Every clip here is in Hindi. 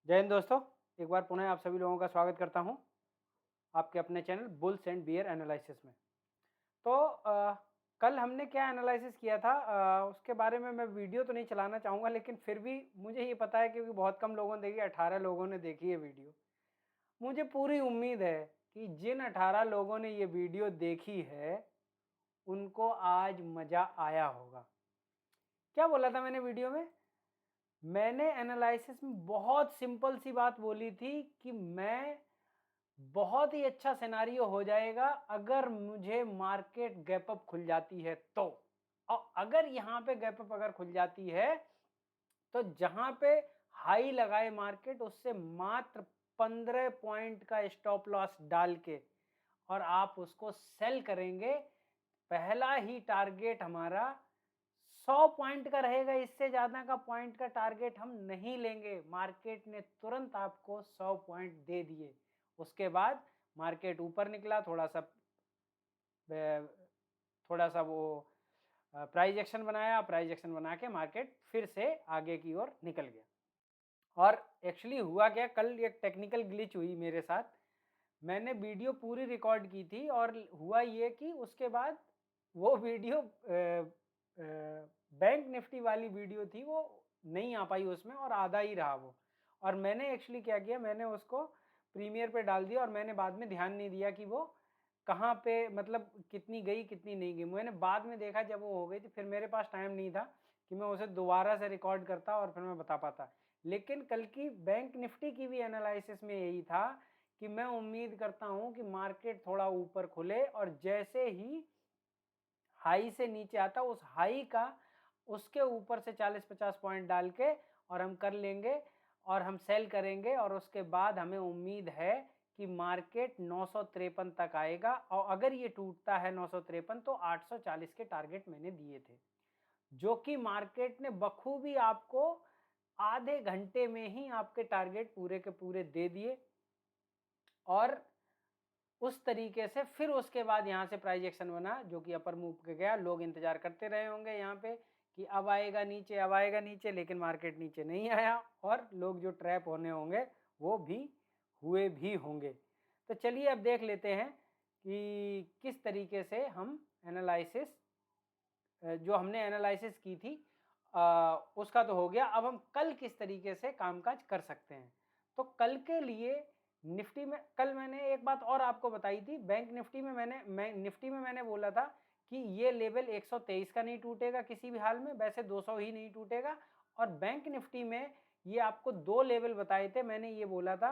जय हिंद दोस्तों, एक बार पुनः आप सभी लोगों का स्वागत करता हूं आपके अपने channel bulls and bear analysis में। तो कल हमने क्या एनालिसिस किया था, उसके बारे में मैं वीडियो तो नहीं चलाना चाहूँगा, लेकिन फिर भी मुझे ये पता है क्योंकि बहुत कम लोगों ने देखी, 18 लोगों ने देखी है वीडियो। मुझे पूरी उम्मीद है कि जिन 18 लोगों ने ये वीडियो देखी है उनको आज मज़ा आया होगा। क्या बोला था मैंने वीडियो में? मैंने एनालिसिस में बहुत सिंपल सी बात बोली थी कि मैं बहुत ही अच्छा सिनेरियो हो जाएगा अगर मुझे मार्केट गैप अप खुल जाती है तो। और अगर यहाँ पे गैप अप अगर खुल जाती है तो जहां पे हाई लगाए मार्केट उससे मात्र 15 पॉइंट का स्टॉप लॉस डाल के और आप उसको सेल करेंगे। पहला ही टारगेट हमारा 100 पॉइंट का रहेगा, इससे ज्यादा का पॉइंट का टारगेट हम नहीं लेंगे। मार्केट ने तुरंत आपको 100 पॉइंट दे दिए। उसके बाद मार्केट ऊपर निकला, थोड़ा सा वो प्राइस एक्शन बनाया, प्राइस एक्शन बना के मार्केट फिर से आगे की ओर निकल गया। और एक्चुअली हुआ क्या, कल एक टेक्निकल ग्लिच हुई मेरे साथ। मैंने वीडियो पूरी रिकॉर्ड की थी और हुआ ये कि उसके बाद वो वीडियो बैंक निफ्टी वाली वीडियो थी, वो नहीं आ पाई उसमें और आधा ही रहा वो। और मैंने एक्चुअली क्या किया, मैंने उसको प्रीमियर पे डाल दिया और मैंने बाद में ध्यान नहीं दिया कि वो कहाँ पे, मतलब कितनी गई कितनी नहीं गई। मैंने बाद में देखा जब वो हो गई थी, फिर मेरे पास टाइम नहीं था कि मैं उसे दोबारा से रिकॉर्ड करता और फिर मैं बता पाता। लेकिन कल की बैंक निफ्टी की भी एनालिसिस में यही था कि मैं उम्मीद करता हूं कि मार्केट थोड़ा ऊपर खुले और जैसे ही हाई से नीचे आता उस हाई का उसके ऊपर से 40-50 पॉइंट डाल के और हम कर लेंगे और हम सेल करेंगे। और उसके बाद हमें उम्मीद है कि मार्केट 953 तक आएगा और अगर ये टूटता है 953 तो 840 के टारगेट मैंने दिए थे, जो कि मार्केट ने बखूबी आपको आधे घंटे में ही आपके टारगेट पूरे के पूरे दे दिए। और उस तरीके से फिर उसके बाद यहाँ से प्राइस एक्शन बना जो कि अपर मूव के गया। लोग इंतजार करते रहे होंगे यहाँ पे कि अब आएगा नीचे, अब आएगा नीचे, लेकिन मार्केट नीचे नहीं आया और लोग जो ट्रैप होने होंगे वो भी हुए भी होंगे। तो चलिए अब देख लेते हैं कि किस तरीके से हम एनालिसिस, जो हमने एनालिसिस की थी उसका तो हो गया। अब हम कल किस तरीके से कामकाज कर सकते हैं। तो कल के लिए निफ्टी में कल मैंने एक बात और आपको बताई थी। बैंक निफ्टी में निफ्टी में मैंने बोला था कि ये लेवल 123 का नहीं टूटेगा किसी भी हाल में, वैसे 200 ही नहीं टूटेगा। और बैंक निफ्टी में ये आपको दो लेवल बताए थे। मैंने ये बोला था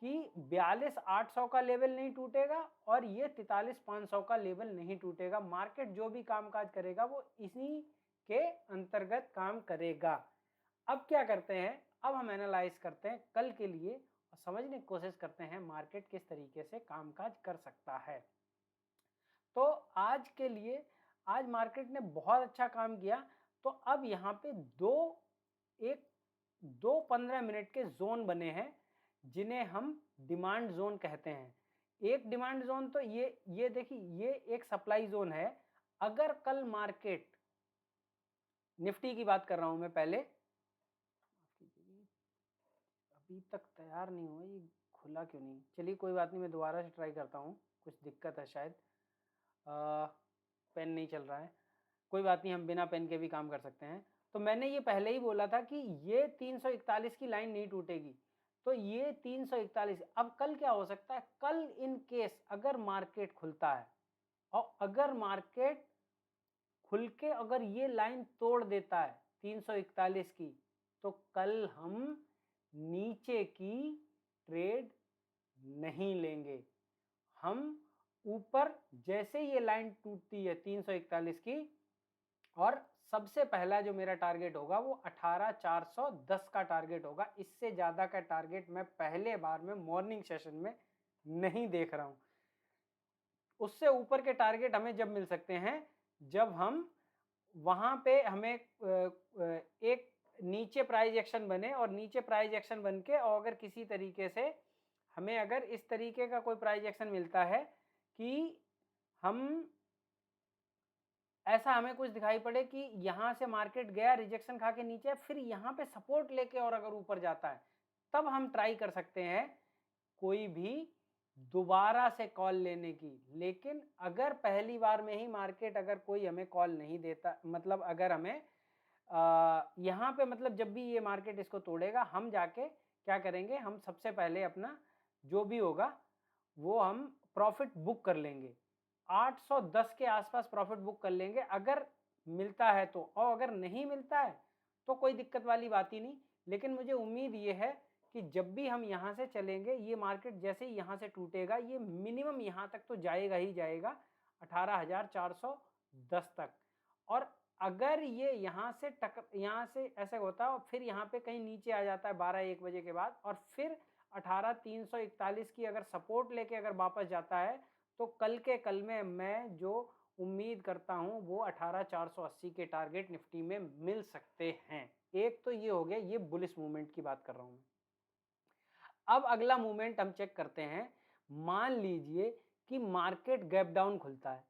कि 42,800 का लेवल नहीं टूटेगा और ये 43,500 का लेवल नहीं टूटेगा। मार्केट जो भी कामकाज करेगा वो इसी के अंतर्गत काम करेगा। अब क्या करते हैं, अब हम एनालाइज करते हैं कल के लिए और समझने की कोशिश करते हैं मार्केट किस तरीके से कामकाज कर सकता है। तो आज के लिए, आज मार्केट ने बहुत अच्छा काम किया। तो अब यहाँ पे दो 15 मिनट के जोन बने हैं जिन्हें हम डिमांड जोन कहते हैं। एक डिमांड जोन तो ये देखिए, ये एक सप्लाई जोन है। अगर कल मार्केट, निफ्टी की बात कर रहा हूं मैं पहले, अभी तक तैयार नहीं हुआ, ये खुला क्यों नहीं? चलिए कोई बात नहीं, मैं दोबारा से ट्राई करता हूँ, कुछ दिक्कत है शायद। पेन नहीं चल रहा है, कोई बात नहीं, हम बिना पेन के भी काम कर सकते हैं। तो मैंने ये पहले ही बोला था कि ये 341 की लाइन नहीं टूटेगी। तो ये 341, अब कल क्या हो सकता है, कल इन केस अगर मार्केट खुलता है और अगर मार्केट खुल के अगर ये लाइन तोड़ देता है 341 की, तो कल हम नीचे की ट्रेड नहीं लेंगे। हम ऊपर, जैसे ये लाइन टूटती है 341 की, और सबसे पहला जो मेरा टारगेट होगा वो 18,410 का टारगेट होगा। इससे ज्यादा का टारगेट मैं पहले बार में मॉर्निंग सेशन में नहीं देख रहा हूं। उससे ऊपर के टारगेट हमें जब मिल सकते हैं जब हम वहां पे हमें एक नीचे प्राइस एक्शन बने और नीचे प्राइस एक्शन बन के, और अगर किसी तरीके से हमें अगर इस तरीके का कोई प्राइस एक्शन मिलता है कि हम, ऐसा हमें कुछ दिखाई पड़े कि यहां से मार्केट गया रिजेक्शन खा के नीचे, फिर यहां पे सपोर्ट लेके और अगर ऊपर जाता है तब हम ट्राई कर सकते हैं कोई भी दोबारा से कॉल लेने की। लेकिन अगर पहली बार में ही मार्केट अगर कोई हमें कॉल नहीं देता, मतलब अगर हमें यहाँ पे मतलब जब भी ये मार्केट इसको तोड़ेगा, हम जाके क्या करेंगे, हम सबसे पहले अपना जो भी होगा वो हम प्रॉफिट बुक कर लेंगे, 810 के आसपास प्रॉफिट बुक कर लेंगे अगर मिलता है तो। और अगर नहीं मिलता है तो कोई दिक्कत वाली बात ही नहीं। लेकिन मुझे उम्मीद ये है कि जब भी हम यहाँ से चलेंगे, ये मार्केट जैसे ही यहाँ से टूटेगा, ये मिनिमम यहाँ तक तो जाएगा ही जाएगा, 18,410 तक। और अगर ये यहाँ से ऐसे होता है और फिर यहाँ पे कहीं नीचे आ जाता है 12-1 बजे के बाद, और फिर 18,341 की अगर सपोर्ट लेके अगर वापस जाता है, तो कल के कल में मैं जो उम्मीद करता हूं वो 18,480 के टारगेट निफ्टी में मिल सकते हैं। एक तो ये हो गया, ये बुलिश मूवमेंट की बात कर रहा हूं मैं। अब अगला मूवमेंट हम चेक करते हैं। मान लीजिए कि मार्केट गैप डाउन खुलता है,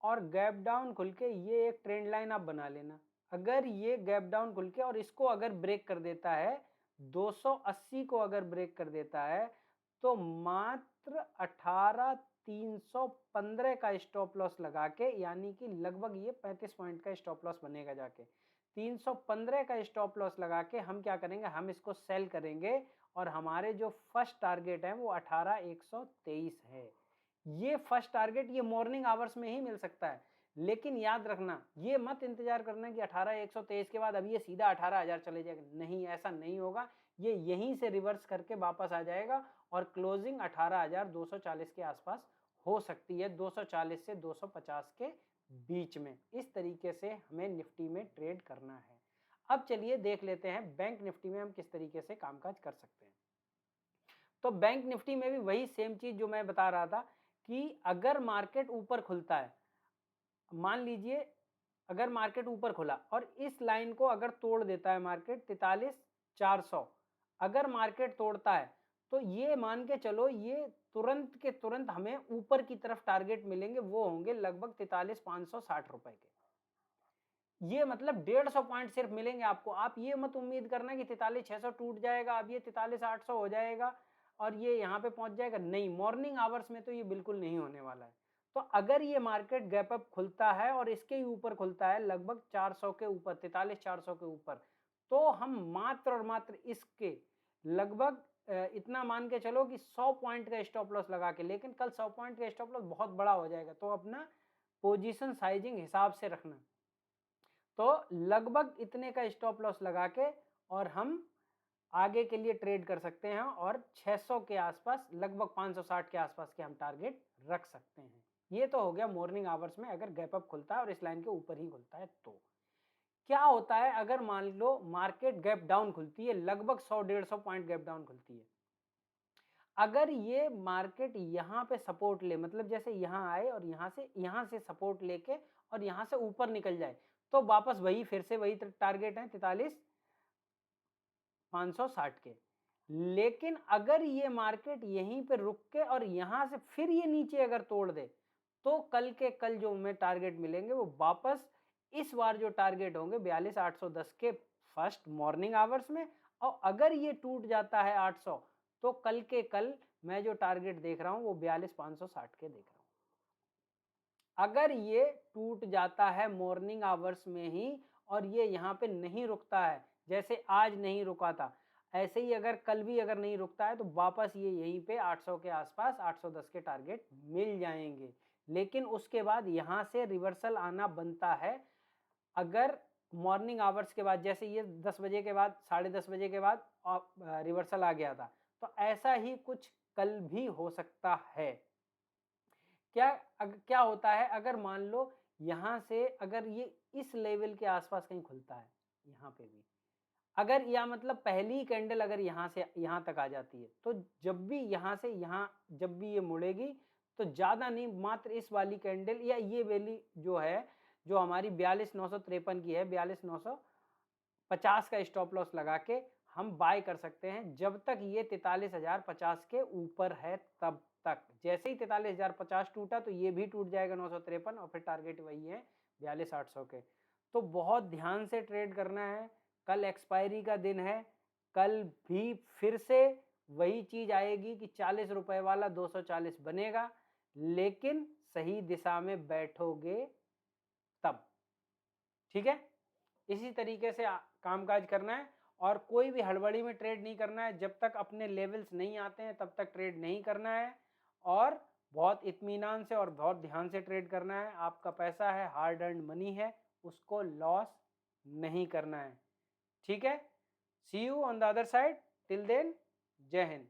और गैप डाउन खुल के ये एक ट्रेंड लाइन आप बना लेना। अगर ये गैप डाउन खुल के और इसको अगर ब्रेक कर देता है, 280 को अगर ब्रेक कर देता है, तो मात्र 18,315 का स्टॉप लॉस लगा के, यानी कि लगभग ये 35 पॉइंट का स्टॉप लॉस बनेगा जाके, 315 का स्टॉप लॉस लगा के हम क्या करेंगे, हम इसको सेल करेंगे। और हमारे जो फर्स्ट टारगेट है वो 18,123 है। ये फर्स्ट टारगेट ये मॉर्निंग आवर्स में ही मिल सकता है। लेकिन याद रखना, ये मत इंतजार करना कि 18,123 के बाद अब ये सीधा 18,000 चले जाएगा, नहीं, ऐसा नहीं होगा। ये यहीं से रिवर्स करके वापस आ जाएगा और क्लोजिंग 18,240 के आसपास हो सकती है, 240 से 250 के बीच में। इस तरीके से हमें निफ्टी में ट्रेड करना है। अब चलिए देख लेते हैं बैंक निफ्टी में हम किस तरीके से कामकाज कर सकते हैं। तो बैंक निफ्टी में भी वही सेम चीज जो मैं बता रहा था कि अगर मार्केट ऊपर खुलता है, मान लीजिए अगर मार्केट ऊपर खुला और इस लाइन को अगर तोड़ देता है मार्केट 43,400, अगर मार्केट तोड़ता है तो ये मान के चलो ये तुरंत के तुरंत हमें ऊपर की तरफ टारगेट मिलेंगे, वो होंगे लगभग 43,560 रुपए के। ये मतलब 150 पॉइंट सिर्फ मिलेंगे आपको। आप ये मत उम्मीद करना कि 43,600 टूट जाएगा, अब ये 43,800 हो जाएगा और ये यहाँ पे पहुंच जाएगा, नहीं, मॉर्निंग आवर्स में तो ये बिल्कुल नहीं होने वाला है। तो अगर ये मार्केट गैप अप खुलता है और इसके ही ऊपर खुलता है लगभग 400 के ऊपर, 43,400 के ऊपर, तो हम मात्र और मात्र इसके लगभग इतना मान के चलो कि 100 पॉइंट का स्टॉप लॉस लगा के, लेकिन कल 100 पॉइंट का स्टॉप लॉस बहुत बड़ा हो जाएगा, तो अपना पोजीशन साइजिंग हिसाब से रखना। तो लगभग इतने का स्टॉप लॉस लगा के और हम आगे के लिए ट्रेड कर सकते हैं, और 600 के आसपास, लगभग 560 के आसपास के हम टारगेट रख सकते हैं। ये तो हो गया मॉर्निंग आवर्स में अगर गैप अप खुलता है और इस लाइन के ऊपर ही खुलता है। तो क्या होता है अगर मान लो मार्केट गैप डाउन खुलती है, लगभग 100-150 पॉइंट गैप डाउन खुलती है, अगर ये मार्केट यहाँ पे सपोर्ट ले, मतलब जैसे यहाँ आए और यहाँ से सपोर्ट लेके और यहाँ से ऊपर निकल जाए, तो वापस वही फिर से वही टारगेट है 43,560 के। लेकिन अगर ये मार्केट यहीं पे रुक के और यहाँ से फिर ये नीचे अगर तोड़ दे, तो कल के कल जो हमें टारगेट मिलेंगे वो वापस इस बार जो टारगेट होंगे 42,810 के फर्स्ट मॉर्निंग आवर्स में। और अगर ये टूट जाता है 800, तो कल के कल मैं जो टारगेट देख रहा हूं वो 42,560 के देख रहा हूं। अगर ये टूट जाता है मॉर्निंग आवर्स में ही और ये यहाँ पे नहीं रुकता है, जैसे आज नहीं रुका था, ऐसे ही अगर कल भी अगर नहीं रुकता है, तो वापस ये यहीं पे 800 के आसपास 810 के टारगेट मिल जाएंगे। लेकिन उसके बाद यहाँ से रिवर्सल आना बनता है। अगर मॉर्निंग आवर्स के बाद, जैसे ये 10 बजे के बाद, 10:30 बजे के बाद रिवर्सल आ गया था, तो ऐसा ही कुछ कल भी हो सकता है। क्या होता है अगर मान लो यहाँ से अगर ये इस लेवल के आसपास कहीं खुलता है, यहाँ पे भी अगर, या मतलब पहली कैंडल अगर यहाँ से यहाँ तक आ जाती है, तो जब भी यहाँ से यहाँ जब भी ये मुड़ेगी, तो ज्यादा नहीं, मात्र इस वाली कैंडल या ये वाली जो है, जो हमारी 42,953 की है, 42,950 का स्टॉप लॉस लगा के हम बाय कर सकते हैं, जब तक ये 43,050 के ऊपर है तब तक। जैसे ही 43,050 टूटा तो ये भी टूट जाएगा 953, और फिर टारगेट वही है 42,800 के। तो बहुत ध्यान से ट्रेड करना है। कल एक्सपायरी का दिन है, कल भी फिर से वही चीज आएगी कि 40 रुपए वाला 240 बनेगा, लेकिन सही दिशा में बैठोगे तब। ठीक है, इसी तरीके से कामकाज करना है और कोई भी हड़बड़ी में ट्रेड नहीं करना है। जब तक अपने लेवल्स नहीं आते हैं तब तक ट्रेड नहीं करना है और बहुत इत्मीनान से और बहुत ध्यान से ट्रेड करना है। आपका पैसा है, हार्ड अर्न मनी है, उसको लॉस नहीं करना है। ठीक है, see you on the other side, till then जय हिंद।